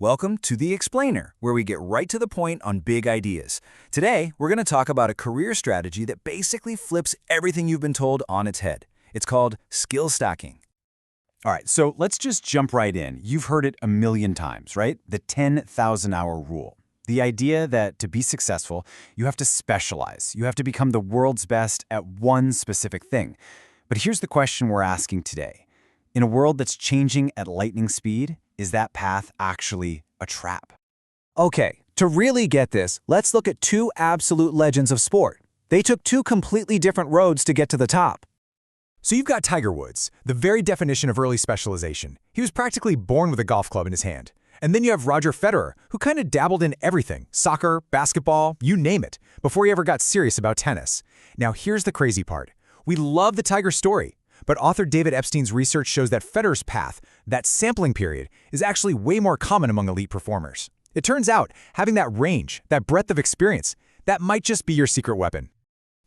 Welcome to The Explainer, where we get right to the point on big ideas. Today, we're going to talk about a career strategy that basically flips everything you've been told on its head. It's called skill stacking. All right, so let's just jump right in. You've heard it a million times, right? The 10,000-hour rule. The idea that to be successful, you have to specialize. You have to become the world's best at one specific thing. But here's the question we're asking today. In a world that's changing at lightning speed, is that path actually a trap? Okay, to really get this, let's look at two absolute legends of sport. They took two completely different roads to get to the top. So you've got Tiger Woods, the very definition of early specialization. He was practically born with a golf club in his hand. And then you have Roger Federer, who kind of dabbled in everything, soccer, basketball, you name it, before he ever got serious about tennis. Now here's the crazy part. We love the Tiger story, but author David Epstein's research shows that Federer's path, that sampling period, is actually way more common among elite performers. It turns out, having that range, that breadth of experience, that might just be your secret weapon.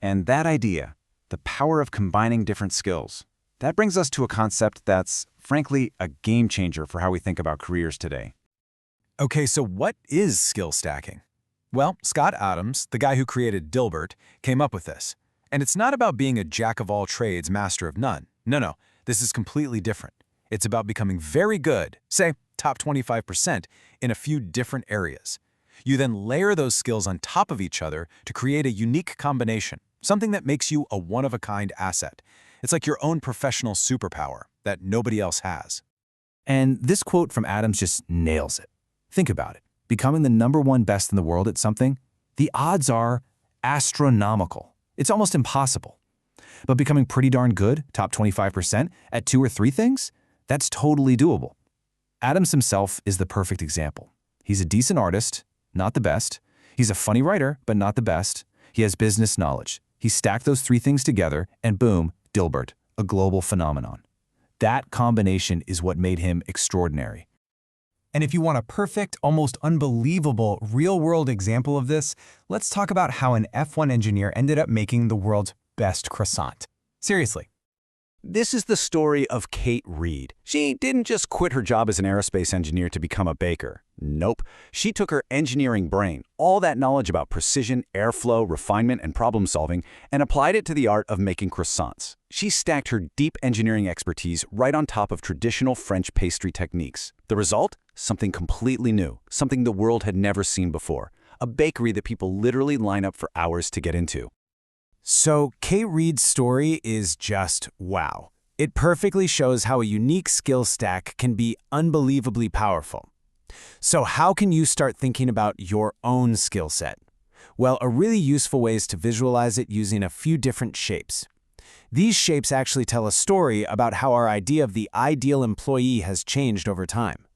And that idea, the power of combining different skills, that brings us to a concept that's, frankly, a game changer for how we think about careers today. Okay, so what is skill stacking? Well, Scott Adams, the guy who created Dilbert, came up with this. And it's not about being a jack-of-all-trades, master of none. No, this is completely different. It's about becoming very good, say, top 25%, in a few different areas. You then layer those skills on top of each other to create a unique combination, something that makes you a one-of-a-kind asset. It's like your own professional superpower that nobody else has. And this quote from Adams just nails it. Think about it. Becoming the #1 best in the world at something, the odds are astronomical. It's almost impossible. But becoming pretty darn good, top 25%, at 2 or 3 things, that's totally doable. Adams himself is the perfect example. He's a decent artist, not the best. He's a funny writer, but not the best. He has business knowledge. He stacked those 3 things together, and boom, Dilbert, a global phenomenon. That combination is what made him extraordinary. And if you want a perfect, almost unbelievable, real-world example of this, let's talk about how an F1 engineer ended up making the world's best croissant. Seriously. This is the story of Kate Reed. She didn't just quit her job as an aerospace engineer to become a baker. Nope. She took her engineering brain, all that knowledge about precision, airflow, refinement, and problem solving, and applied it to the art of making croissants. She stacked her deep engineering expertise right on top of traditional French pastry techniques. The result? Something completely new, something the world had never seen before. A bakery that people literally line up for hours to get into. So Kate Reed's story is just wow. It perfectly shows how a unique skill stack can be unbelievably powerful. So how can you start thinking about your own skill set? Well, a really useful way is to visualize it using a few different shapes. These shapes actually tell a story about how our idea of the ideal employee has changed over time.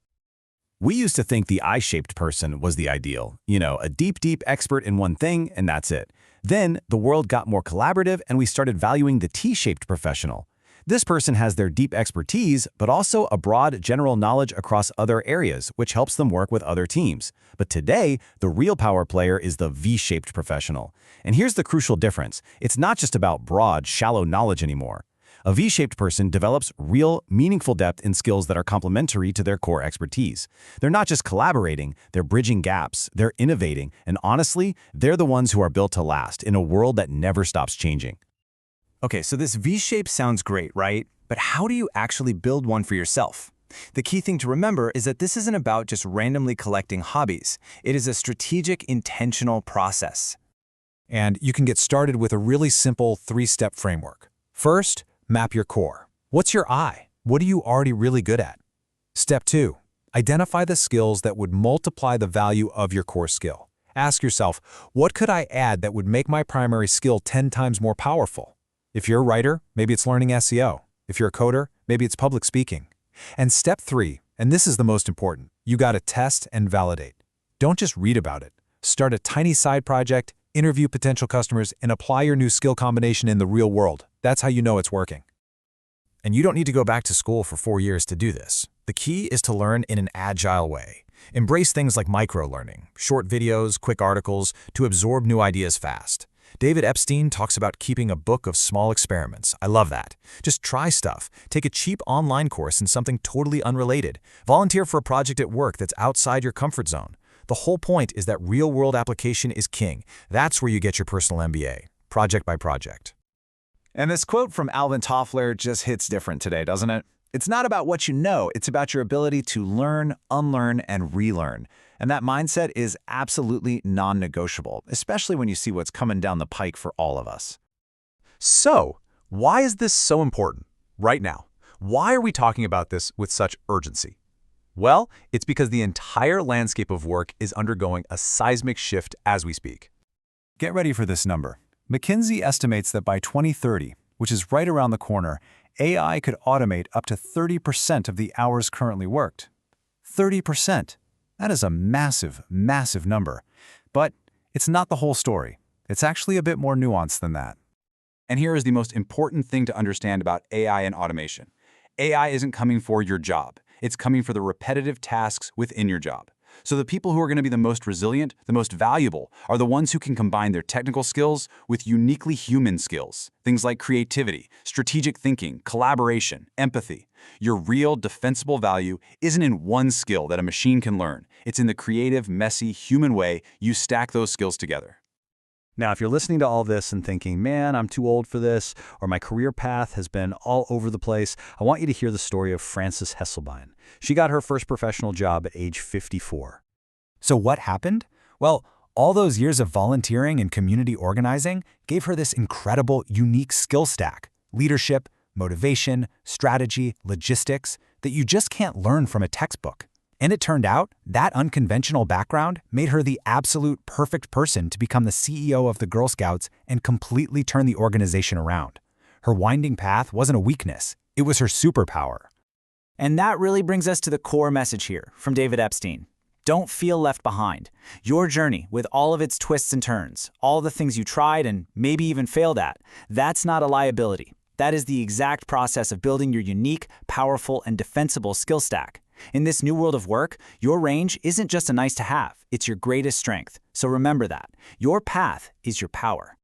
We used to think the I-shaped person was the ideal. A deep expert in one thing, and that's it. Then, the world got more collaborative and we started valuing the T-shaped professional. This person has their deep expertise, but also a broad general knowledge across other areas, which helps them work with other teams. But today, the real power player is the V-shaped professional. And here's the crucial difference. It's not just about broad, shallow knowledge anymore. A V-shaped person develops real, meaningful depth in skills that are complementary to their core expertise. They're not just collaborating, they're bridging gaps, they're innovating, and honestly, they're the ones who are built to last in a world that never stops changing. Okay, so this V-shape sounds great, right? But how do you actually build one for yourself? The key thing to remember is that this isn't about just randomly collecting hobbies. It is a strategic, intentional process. And you can get started with a really simple 3-step framework. First, map your core. What's your I? What are you already really good at? Step 2, identify the skills that would multiply the value of your core skill. Ask yourself, what could I add that would make my primary skill 10 times more powerful? If you're a writer, maybe it's learning SEO. If you're a coder, maybe it's public speaking. And step 3, and this is the most important, you gotta test and validate. Don't just read about it. Start a tiny side project, interview potential customers, and apply your new skill combination in the real world. That's how you know it's working. And you don't need to go back to school for 4 years to do this. The key is to learn in an agile way. Embrace things like micro-learning, short videos, quick articles, to absorb new ideas fast. David Epstein talks about keeping a book of small experiments. I love that. Just try stuff. Take a cheap online course in something totally unrelated. Volunteer for a project at work that's outside your comfort zone. The whole point is that real-world application is king. That's where you get your personal MBA, project by project. And this quote from Alvin Toffler just hits different today, doesn't it? It's not about what you know, it's about your ability to learn, unlearn, and relearn. And that mindset is absolutely non-negotiable, especially when you see what's coming down the pike for all of us. So, why is this so important right now? Why are we talking about this with such urgency? Well, it's because the entire landscape of work is undergoing a seismic shift as we speak. Get ready for this number. McKinsey estimates that by 2030, which is right around the corner, AI could automate up to 30% of the hours currently worked. 30%. That is a massive, massive number. But it's not the whole story. It's actually a bit more nuanced than that. And here is the most important thing to understand about AI and automation. AI isn't coming for your job. It's coming for the repetitive tasks within your job. So the people who are going to be the most resilient, the most valuable, are the ones who can combine their technical skills with uniquely human skills. Things like creativity, strategic thinking, collaboration, empathy. Your real defensible value isn't in one skill that a machine can learn. It's in the creative, messy, human way you stack those skills together. Now, if you're listening to all this and thinking, man, I'm too old for this, or my career path has been all over the place, I want you to hear the story of Frances Hesselbein. She got her first professional job at age 54. So what happened? Well, all those years of volunteering and community organizing gave her this incredible, unique skill stack: leadership, motivation, strategy, logistics, that you just can't learn from a textbook. And it turned out that unconventional background made her the absolute perfect person to become the CEO of the Girl Scouts and completely turn the organization around. Her winding path wasn't a weakness, it was her superpower. And that really brings us to the core message here from David Epstein. Don't feel left behind. Your journey, with all of its twists and turns, all the things you tried and maybe even failed at, that's not a liability. That is the exact process of building your unique, powerful, and defensible skill stack. In this new world of work, your range isn't just a nice to have, it's your greatest strength. So remember that. Your path is your power.